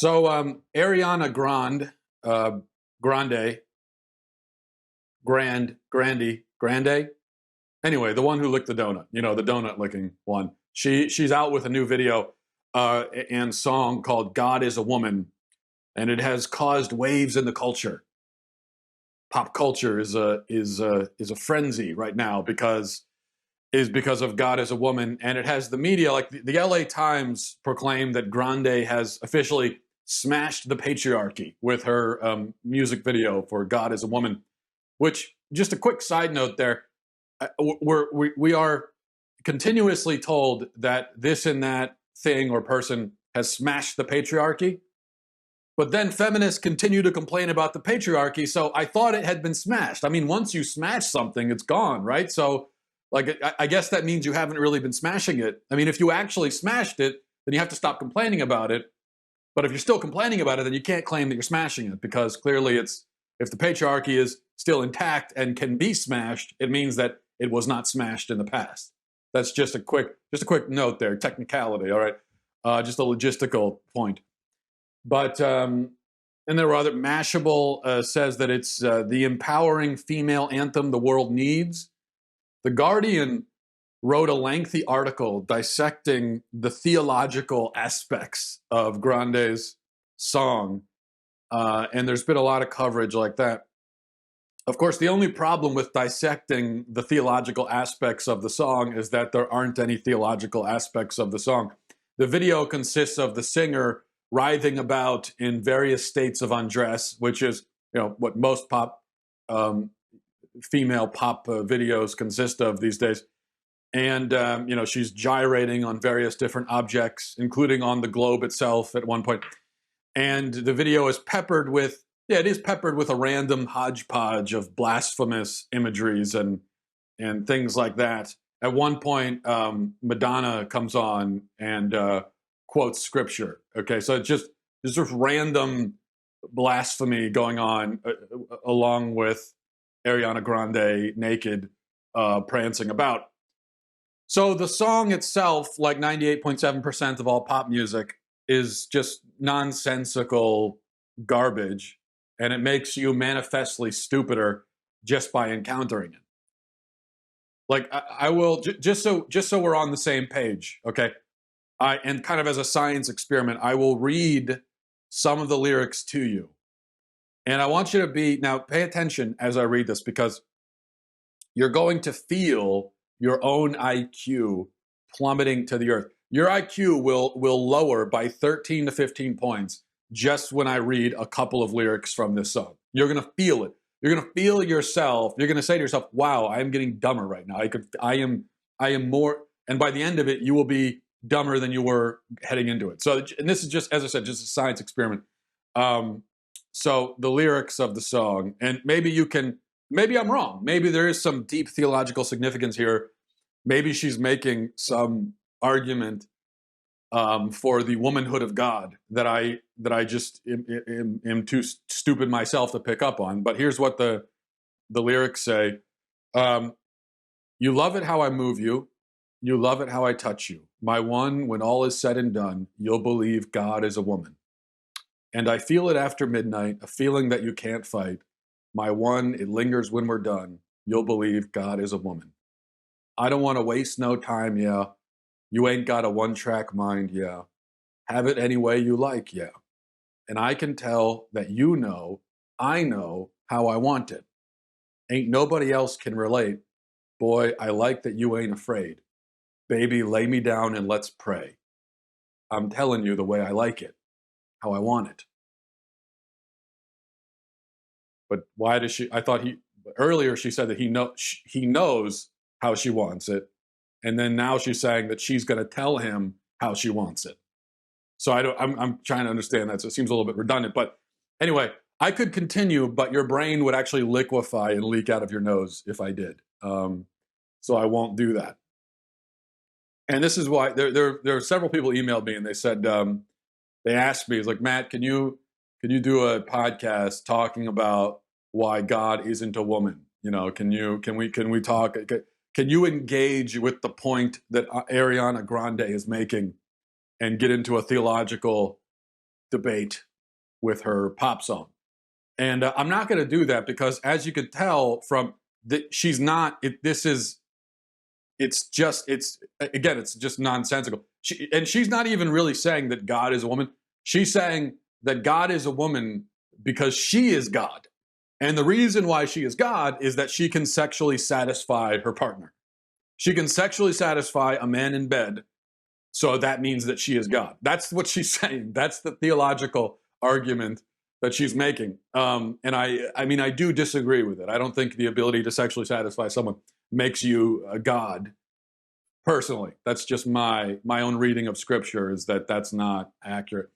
Ariana Grande, Grande. Anyway, the one who licked the donut, the donut licking one. She's out with a new video and song called "God Is a Woman," and it has caused waves in the culture. Pop culture is a frenzy right now because of God Is a Woman, and it has the media like the LA Times proclaimed that Grande has officially smashed the patriarchy with her music video for God Is a Woman. Which, just a quick side note there, we are continuously told that this and that thing or person has smashed the patriarchy. But then feminists continue to complain about the patriarchy, so I thought it had been smashed. I mean, once you smash something, it's gone, right? So, like, I guess that means you haven't really been smashing it. I mean, if you actually smashed it, then you have to stop complaining about it. But if you're still complaining about it, then you can't claim that you're smashing it, because clearly if the patriarchy is still intact and can be smashed, it means that it was not smashed in the past. That's just a quick note there, technicality, all right? Just a logistical point. But, and there were other, Mashable says that it's the empowering female anthem the world needs. The Guardian wrote a lengthy article dissecting the theological aspects of Grande's song, and there's been a lot of coverage like that. Of course, the only problem with dissecting the theological aspects of the song is that there aren't any theological aspects of the song. The video consists of the singer writhing about in various states of undress, which is, what most female pop videos consist of these days. And, she's gyrating on various different objects, including on the globe itself at one point. And the video is peppered with, it is peppered with a random hodgepodge of blasphemous imageries and things like that. At one point, Madonna comes on and quotes scripture. Okay, so it's just sort of random blasphemy going on along with Ariana Grande naked, prancing about. So the song itself, like 98.7% of all pop music, is just nonsensical garbage, and it makes you manifestly stupider just by encountering it. Like, I will, just so we're on the same page, okay? And kind of as a science experiment, I will read some of the lyrics to you. And I want you to now pay attention as I read this, because you're going to feel your own IQ plummeting to the earth. Your IQ will lower by 13 to 15 points just when I read a couple of lyrics from this song. You're going to feel it. You're going to feel yourself. You're going to say to yourself, wow, I'm getting dumber right now. I am more, and by the end of it, you will be dumber than you were heading into it. So, and this is just, as I said, just a science experiment. So the lyrics of the song, and maybe I'm wrong. Maybe there is some deep theological significance here. Maybe she's making some argument for the womanhood of God that I just am too stupid myself to pick up on. But here's what the lyrics say. You love it how I move you. You love it how I touch you. My one, when all is said and done, you'll believe God is a woman. And I feel it after midnight, a feeling that you can't fight. My one, it lingers when we're done. You'll believe God is a woman. I don't want to waste no time, yeah. You ain't got a one-track mind, yeah. Have it any way you like, yeah. And I can tell that I know how I want it. Ain't nobody else can relate. Boy, I like that you ain't afraid. Baby, lay me down and let's pray. I'm telling you the way I like it, how I want it. But why does she? I thought earlier she said that he knows how she wants it, and then now she's saying that she's going to tell him how she wants it. So I'm trying to understand that. So it seems a little bit redundant. But anyway, I could continue, but your brain would actually liquefy and leak out of your nose if I did. So I won't do that. And this is why there are several people emailed me and they said they asked me, it's like, Matt, can you do a podcast talking about why God isn't a woman? Can we talk? Can you engage with the point that Ariana Grande is making and get into a theological debate with her pop song. And I'm not going to do that because, as you could tell from she's not. It's just nonsensical. She's not even really saying that God is a woman. She's saying that God is a woman because she is God. And the reason why she is God is that she can sexually satisfy her partner. She can sexually satisfy a man in bed. So that means that she is God. That's what she's saying. That's the theological argument that she's making. And I mean, I do disagree with it. I don't think the ability to sexually satisfy someone makes you a God. Personally, that's just my own reading of Scripture, is that that's not accurate.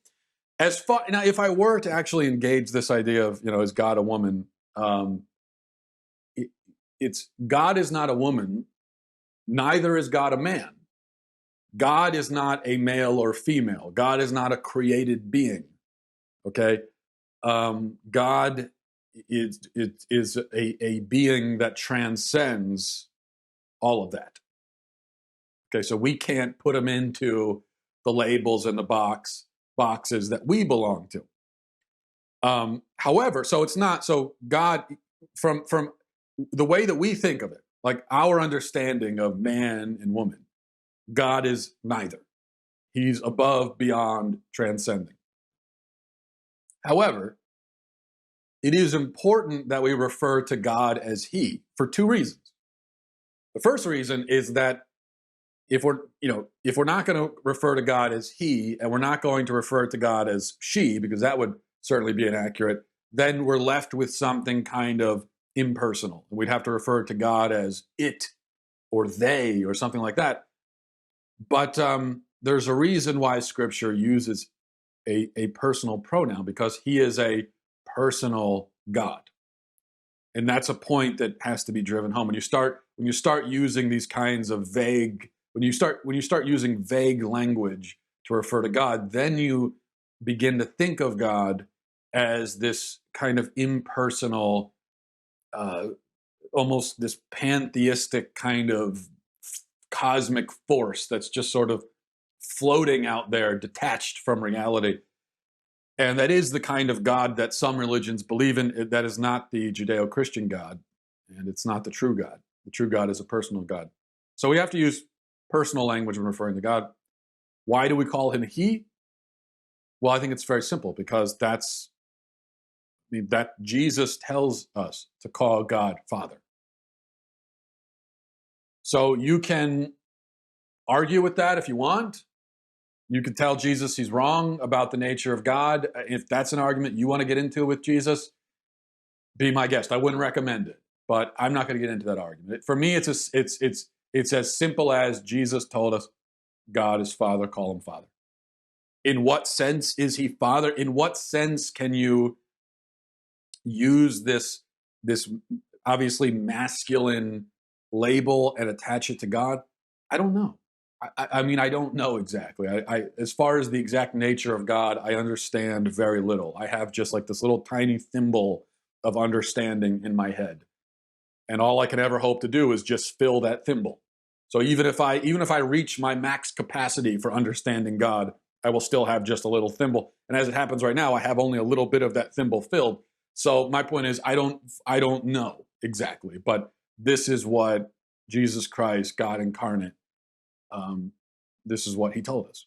As far now, if I were to actually engage this idea of, is God a woman? It's God is not a woman, neither is God a man. God is not a male or female. God is not a created being. Okay, God is a being that transcends all of that. Okay, so we can't put him into the labels and the boxes that we belong to. However, so it's not so God from the way that we think of it, like our understanding of man and woman, God is neither. He's above, beyond, transcending. However, it is important that we refer to God as he for two reasons. The first reason is that if we're not going to refer to God as he, and we're not going to refer to God as she, because that would certainly be inaccurate, then we're left with something kind of impersonal. We'd have to refer to God as it or they or something like that. But there's a reason why Scripture uses a personal pronoun, because he is a personal God. And that's a point that has to be driven home. When you start using these kinds of vague, when you start using vague language to refer to God, then you begin to think of God as this kind of impersonal, almost this pantheistic kind of cosmic force that's just sort of floating out there, detached from reality. And that is the kind of God that some religions believe in. That is not the Judeo-Christian God, and it's not the true God. The true God is a personal God. So we have to use personal language when referring to God. Why do we call him he? Well, I think it's very simple, because that Jesus tells us to call God Father. So you can argue with that if you want. You could tell Jesus he's wrong about the nature of God. If that's an argument you want to get into with Jesus, be my guest. I wouldn't recommend it, but I'm not going to get into that argument. For me, it's as simple as Jesus told us God is Father, call him Father. In what sense is he Father? In what sense can you use this obviously masculine label and attach it to God? I don't know. I mean, I don't know exactly. As far as the exact nature of God, I understand very little. I have just like this little tiny thimble of understanding in my head. And all I can ever hope to do is just fill that thimble. So even if I reach my max capacity for understanding God, I will still have just a little thimble. And as it happens right now, I have only a little bit of that thimble filled. So my point is, I don't know exactly, but this is what Jesus Christ, God incarnate, this is what he told us.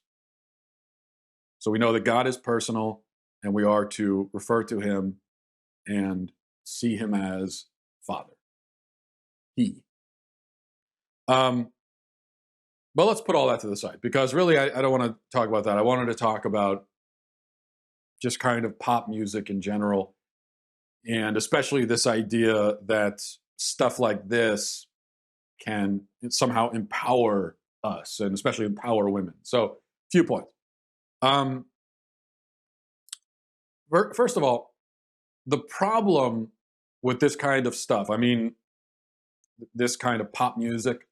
So we know that God is personal, and we are to refer to him and see him as Father. He. But let's put all that to the side, because really I don't want to talk about that. I wanted to talk about just kind of pop music in general, and especially this idea that stuff like this can somehow empower us, and especially empower women. So, a few points. First of all, the problem with this kind of stuff, I mean, this kind of pop music,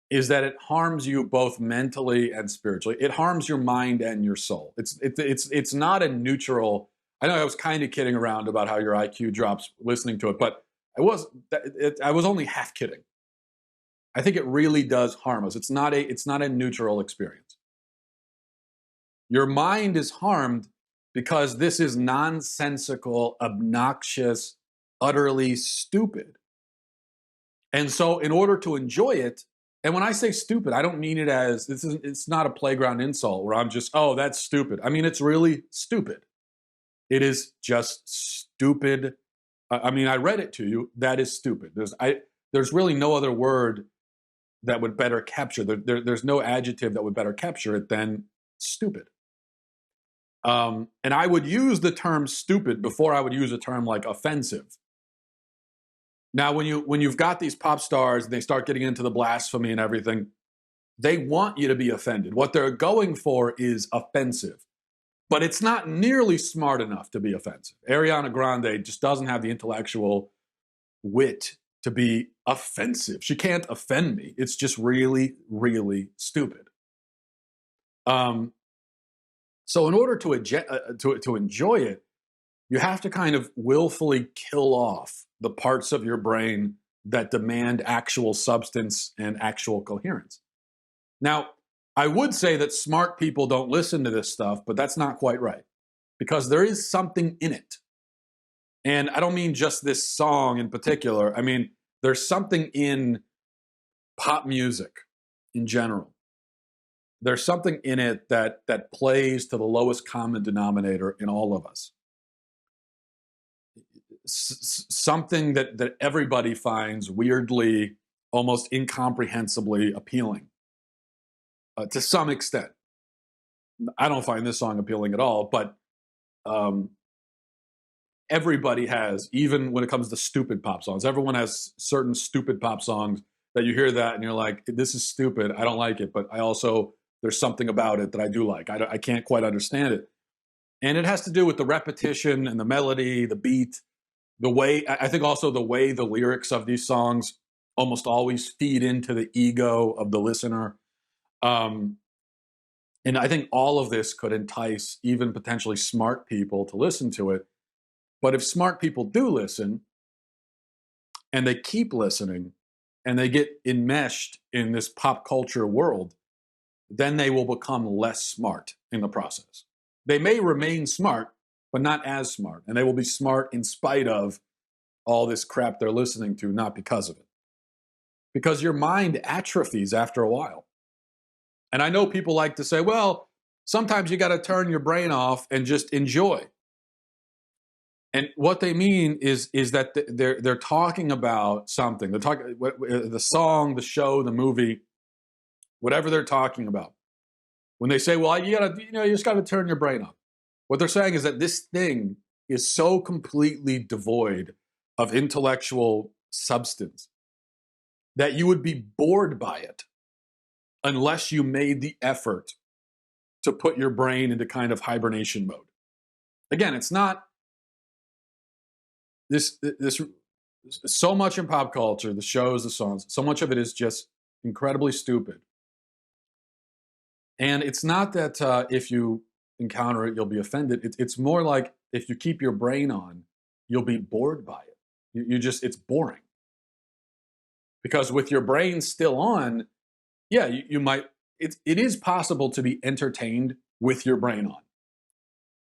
is that it harms you both mentally and spiritually. It harms your mind and your soul. It's not a neutral. I know I was kind of kidding around about how your IQ drops listening to it, but I was only half kidding. I think it really does harm us. It's not a neutral experience. Your mind is harmed because this is nonsensical, obnoxious, utterly stupid. And so, in order to enjoy it, and when I say stupid, I don't mean it as it's not a playground insult where I'm just, oh, that's stupid. I mean, it's really stupid. It is just stupid. I mean, I read it to you. That is stupid. There's really no other word that would better capture. There's no adjective that would better capture it than stupid. And I would use the term stupid before I would use a term like offensive. Now, when you've got these pop stars and they start getting into the blasphemy and everything, they want you to be offended. What they're going for is offensive, but it's not nearly smart enough to be offensive. Ariana Grande just doesn't have the intellectual wit to be offensive. She can't offend me. It's just really, really stupid. So in order to enjoy it, you have to kind of willfully kill off the parts of your brain that demand actual substance and actual coherence. Now, I would say that smart people don't listen to this stuff, but that's not quite right, because there is something in it. And I don't mean just this song in particular. I mean, there's something in pop music in general. There's something in it that plays to the lowest common denominator in all of us. Something that everybody finds weirdly, almost incomprehensibly appealing to some extent. I don't find this song appealing at all, but everybody has, even when it comes to stupid pop songs, everyone has certain stupid pop songs that you hear that and you're like, this is stupid, I don't like it, but there's something about it that I do like. I can't quite understand it. And it has to do with the repetition and the melody, the beat, the way, I think also the way the lyrics of these songs almost always feed into the ego of the listener. And I think all of this could entice even potentially smart people to listen to it. But if smart people do listen and they keep listening and they get enmeshed in this pop culture world, then they will become less smart in the process. They may remain smart, but not as smart. And they will be smart in spite of all this crap they're listening to, not because of it. Because your mind atrophies after a while. And I know people like to say, well, sometimes you got to turn your brain off and just enjoy. And what they mean is that they're talking about something. They're talking the song, the show, the movie, whatever they're talking about. When they say, well, you just got to turn your brain off. What they're saying is that this thing is so completely devoid of intellectual substance that you would be bored by it unless you made the effort to put your brain into kind of hibernation mode. Again, it's not this so much in pop culture, the shows, the songs, so much of it is just incredibly stupid. And it's not that if you encounter it, you'll be offended. It's more like if you keep your brain on, you'll be bored by it. It's boring. Because with your brain still on, yeah, you might, it is possible to be entertained with your brain on,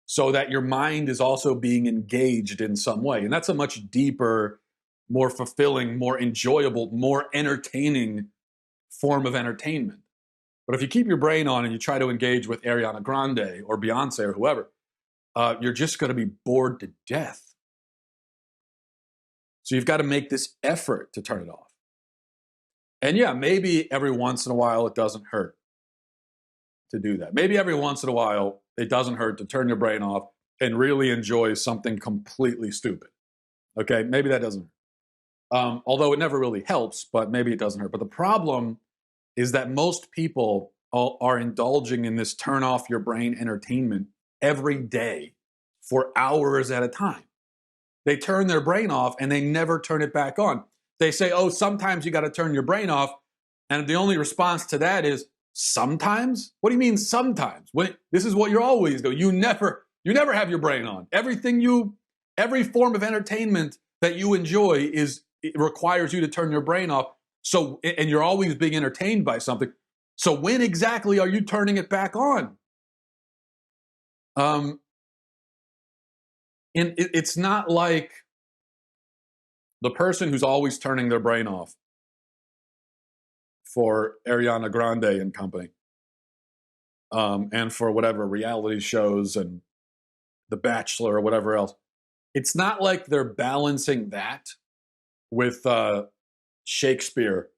so that your mind is also being engaged in some way. And that's a much deeper, more fulfilling, more enjoyable, more entertaining form of entertainment. But if you keep your brain on and you try to engage with Ariana Grande or Beyonce or whoever, you're just going to be bored to death. So you've got to make this effort to turn it off. And yeah, maybe every once in a while it doesn't hurt to do that. Maybe every once in a while it doesn't hurt to turn your brain off and really enjoy something completely stupid. Okay, maybe that doesn't hurt. Although it never really helps, but maybe it doesn't hurt. But the problem is that most people are indulging in this turn off your brain entertainment every day for hours at a time. They turn their brain off and they never turn it back on. They say, oh, sometimes you got to turn your brain off. And the only response to that is, sometimes? What do you mean sometimes? This is what you're always doing. You never have your brain on. Every form of entertainment that you enjoy it requires you to turn your brain off. So, and you're always being entertained by something. So when exactly are you turning it back on? Um, and it's not like the person who's always turning their brain off for Ariana Grande and company, and for whatever reality shows and The Bachelor or whatever else. It's not like they're balancing that with Shakespeare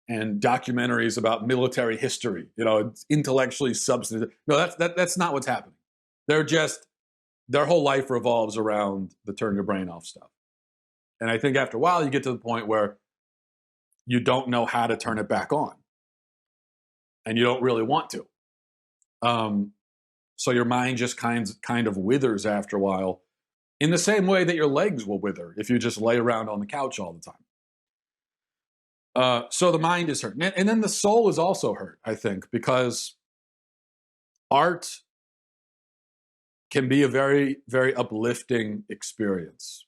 and documentaries about military history. You know, it's intellectually substantive. No, that's not what's happening. They're just their whole life revolves around the turn your brain off stuff. And I think after a while, you get to the point where you don't know how to turn it back on, and you don't really want to. So your mind just kind of withers after a while, in the same way that your legs will wither if you just lay around on the couch all the time. So the mind is hurt, and then the soul is also hurt, I think, because art can be a very, very uplifting experience,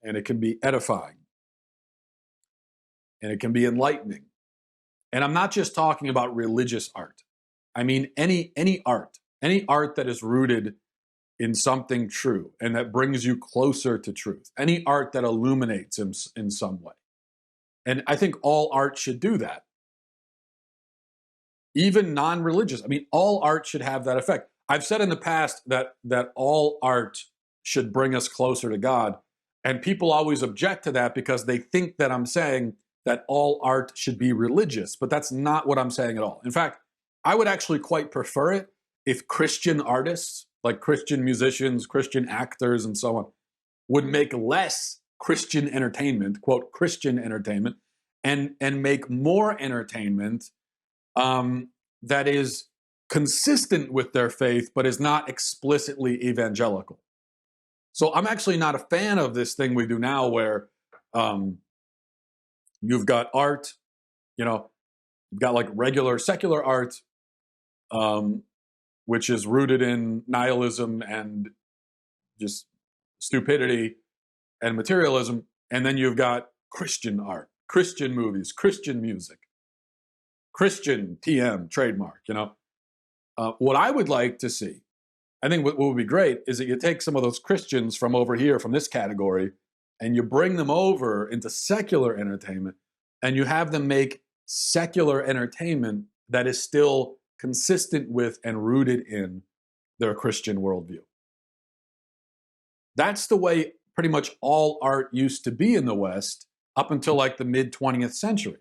and it can be edifying, and it can be enlightening. And I'm not just talking about religious art. I mean any art that is rooted in something true and that brings you closer to truth. Any art that illuminates in some way. And I think all art should do that. Even non-religious. I mean, all art should have that effect. I've said in the past that all art should bring us closer to God. And people always object to that because they think that I'm saying that all art should be religious. But that's not what I'm saying at all. In fact, I would actually quite prefer it if Christian artists, like Christian musicians, Christian actors, and so on, would make less Christian entertainment, quote, Christian entertainment, and make more entertainment that is consistent with their faith, but is not explicitly evangelical. So I'm actually not a fan of this thing we do now where you've got art, you know, you've got like regular secular art, which is rooted in nihilism and just stupidity and materialism. And then you've got Christian art, Christian movies, Christian music, Christian TM trademark, you know. What I would like to see, I think what would be great is that you take some of those Christians from over here, from this category, and you bring them over into secular entertainment, and you have them make secular entertainment that is still consistent with and rooted in their Christian worldview. That's the way pretty much all art used to be in the West up until like the mid 20th century.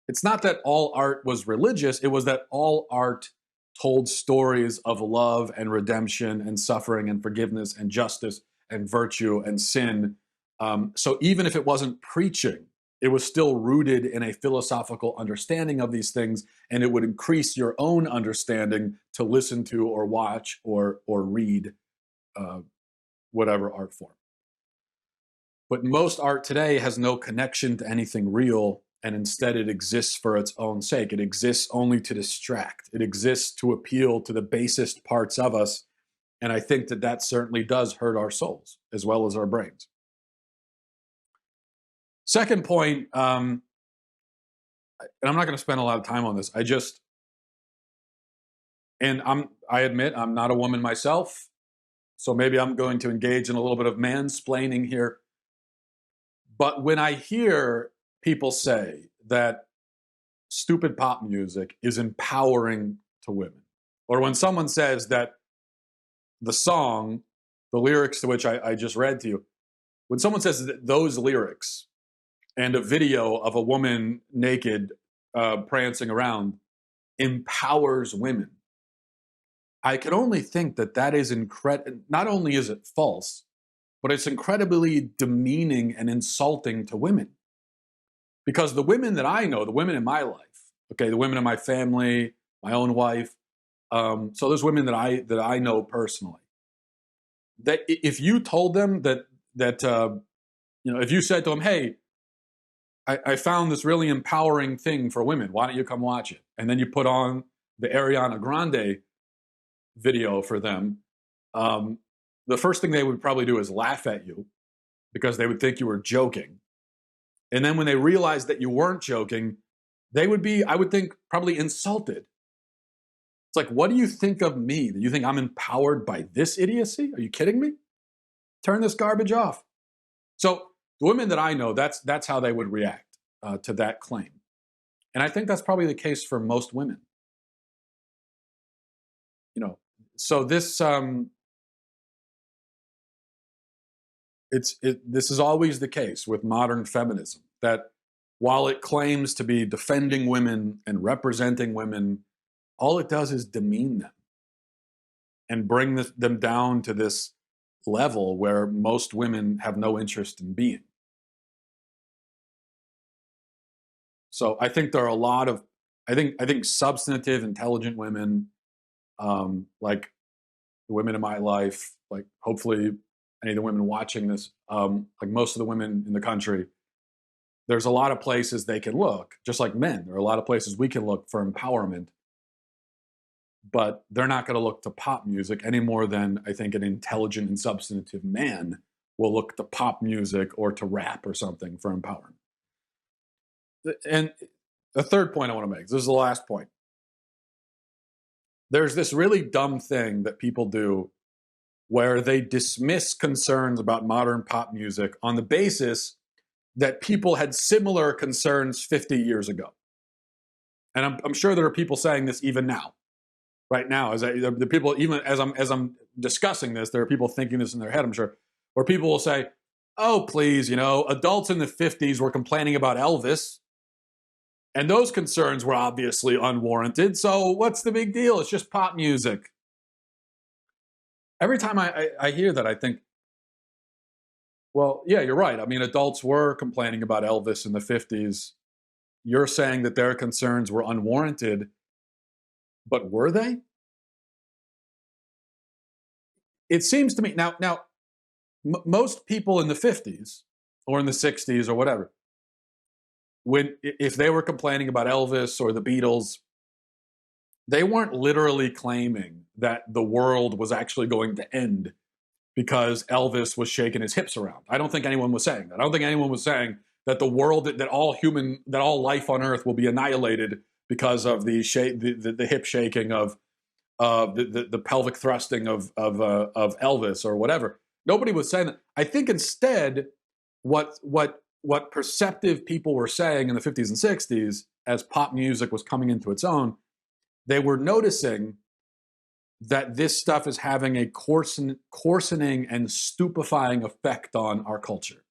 It's not that all art was religious, it was that all art told stories of love and redemption and suffering and forgiveness and justice and virtue and sin. So even if it wasn't preaching, it was still rooted in a philosophical understanding of these things, and it would increase your own understanding to listen to or watch or read whatever art form. But most art today has no connection to anything real, and instead it exists for its own sake. It exists only to distract. It exists to appeal to the basest parts of us, and I think that certainly does hurt our souls as well as our brains. Second point, and I'm not going to spend a lot of time on this. I admit I'm not a woman myself, so maybe I'm going to engage in a little bit of mansplaining here. But when I hear people say that stupid pop music is empowering to women, or when someone says that the song, the lyrics to which I just read to you, when someone says that those lyrics and a video of a woman naked prancing around empowers women, I can only think that is incredible. Not only is it false, but it's incredibly demeaning and insulting to women. Because the women that I know, the women in my life, okay, the women in my family, my own wife, so there's women that I know personally, that if you told them that if you said to them, hey, I found this really empowering thing for women, why don't you come watch it? And then you put on the Ariana Grande video for them, the first thing they would probably do is laugh at you because they would think you were joking. And then when they realized that you weren't joking, they would be, I would think, probably insulted. It's like, what do you think of me? Do you think I'm empowered by this idiocy? Are you kidding me? Turn this garbage off. So the women that I know, that's how they would react to that claim, and I think that's probably the case for most women. You know, so this is always the case with modern feminism, that while it claims to be defending women and representing women, all it does is demean them and bring them down to this level where most women have no interest in being. So I think there are a lot of, I think substantive, intelligent women, like the women in my life, like hopefully any of the women watching this, like most of the women in the country, there's a lot of places they can look, just like men. There are a lot of places we can look for empowerment, but they're not going to look to pop music any more than I think an intelligent and substantive man will look to pop music or to rap or something for empowerment. And the third point I want to make, this is the last point. There's this really dumb thing that people do where they dismiss concerns about modern pop music on the basis that people had similar concerns 50 years ago. And I'm sure there are people saying this even now. Right now, the people, even as I'm discussing this, there are people thinking this in their head, I'm sure, where people will say, oh, please, adults in the 50s were complaining about Elvis, and those concerns were obviously unwarranted. So what's the big deal? It's just pop music. Every time I hear that, I think, well, yeah, you're right. I mean, adults were complaining about Elvis in the 50s. You're saying that their concerns were unwarranted, but were they? It seems to me now most people in the 50s or in the 60s or whatever, if they were complaining about Elvis or the Beatles, they weren't literally claiming that the world was actually going to end because Elvis was shaking his hips around. I don't think anyone was saying that. I don't think anyone was saying that the world, that all life on Earth will be annihilated because of the hip shaking of the pelvic thrusting of Elvis or whatever. Nobody was saying that. I think instead, what perceptive people were saying in the 50s and 60s, as pop music was coming into its own, they were noticing that this stuff is having a coarsening and stupefying effect on our culture.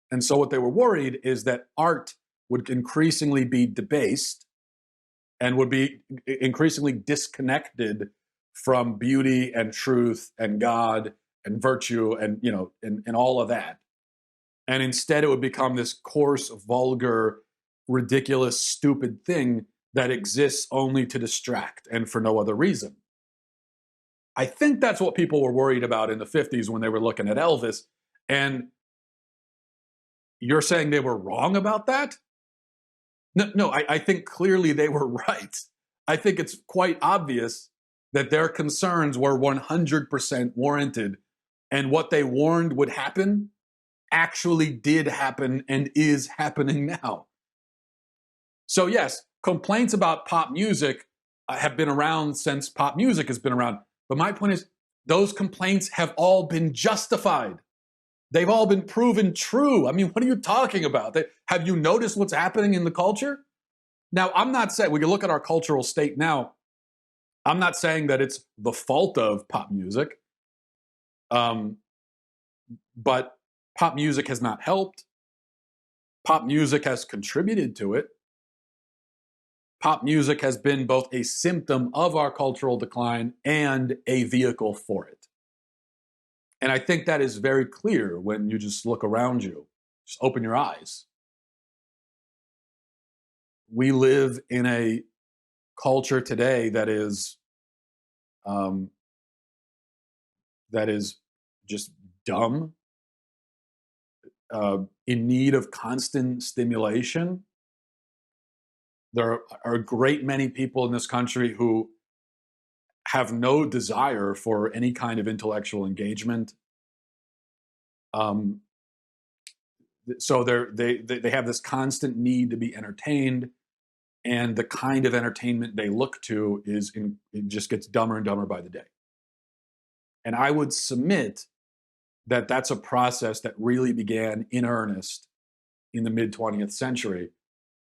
And so what they were worried is that art would increasingly be debased and would be increasingly disconnected from beauty and truth and God and virtue and and all of that. And instead it would become this coarse, vulgar, ridiculous, stupid thing that exists only to distract and for no other reason. I think that's what people were worried about in the 50s when they were looking at Elvis. And you're saying they were wrong about that? No, I think clearly they were right. I think it's quite obvious that their concerns were 100% warranted. And what they warned would happen actually did happen and is happening now. So yes, complaints about pop music have been around since pop music has been around. But my point is, those complaints have all been justified. They've all been proven true. I mean, what are you talking about? Have you noticed what's happening in the culture? Now, I'm not saying, we can look at our cultural state now. I'm not saying that it's the fault of pop music. But pop music has not helped. Pop music has contributed to it. Pop music has been both a symptom of our cultural decline and a vehicle for it. And I think that is very clear when you just look around you, just open your eyes. We live in a culture today that is just dumb, in need of constant stimulation. There are a great many people in this country who have no desire for any kind of intellectual engagement. So they have this constant need to be entertained. and the kind of entertainment they look to it just gets dumber and dumber by the day. And I would submit that that's a process that really began in earnest in the mid 20th century.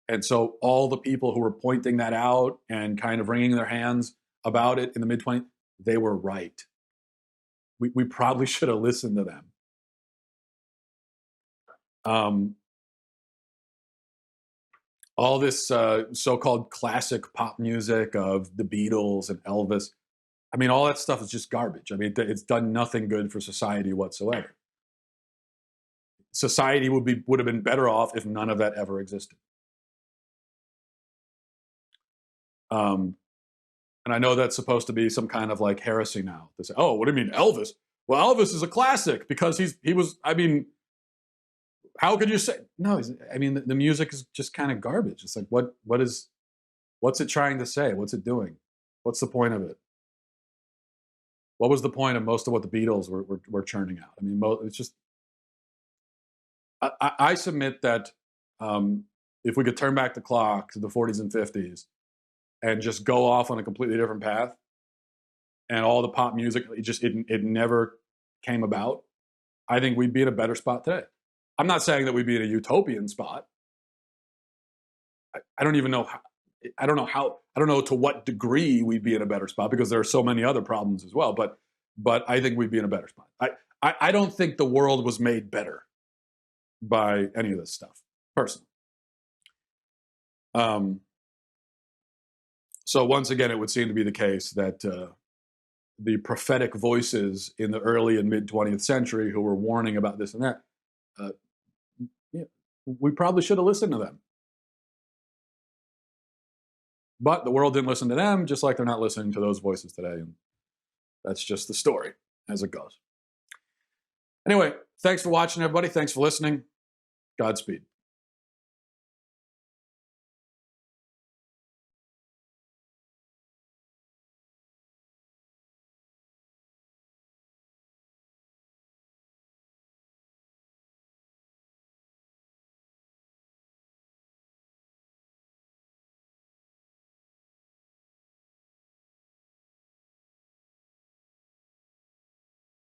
And so all the people who were pointing that out and kind of wringing their hands about it in the mid 20s, they were right. We probably should have listened to them. All this so-called classic pop music of the Beatles and Elvis, I mean, all that stuff is just garbage. I mean, it's done nothing good for society whatsoever. Society would have been better off if none of that ever existed. And I know that's supposed to be some kind of like heresy now. To say, oh, what do you mean Elvis? Well, Elvis is a classic because he was. I mean, how could you say no? I mean, the music is just kind of garbage. It's like what's it trying to say? What's it doing? What's the point of it? What was the point of most of what the Beatles were churning out? I mean, it's just. I submit that if we could turn back the clock to the 40s and 50s and just go off on a completely different path, and all the pop music, it never came about, I think we'd be in a better spot today. I'm not saying that we'd be in a utopian spot. I don't even know how. I don't know to what degree we'd be in a better spot because there are so many other problems as well. But I think we'd be in a better spot. I don't think the world was made better by any of this stuff, personally. So once again, it would seem to be the case that the prophetic voices in the early and mid 20th century who were warning about this and that, we probably should have listened to them. But the world didn't listen to them, just like they're not listening to those voices today. And that's just the story as it goes. Anyway, thanks for watching, everybody. Thanks for listening. Godspeed.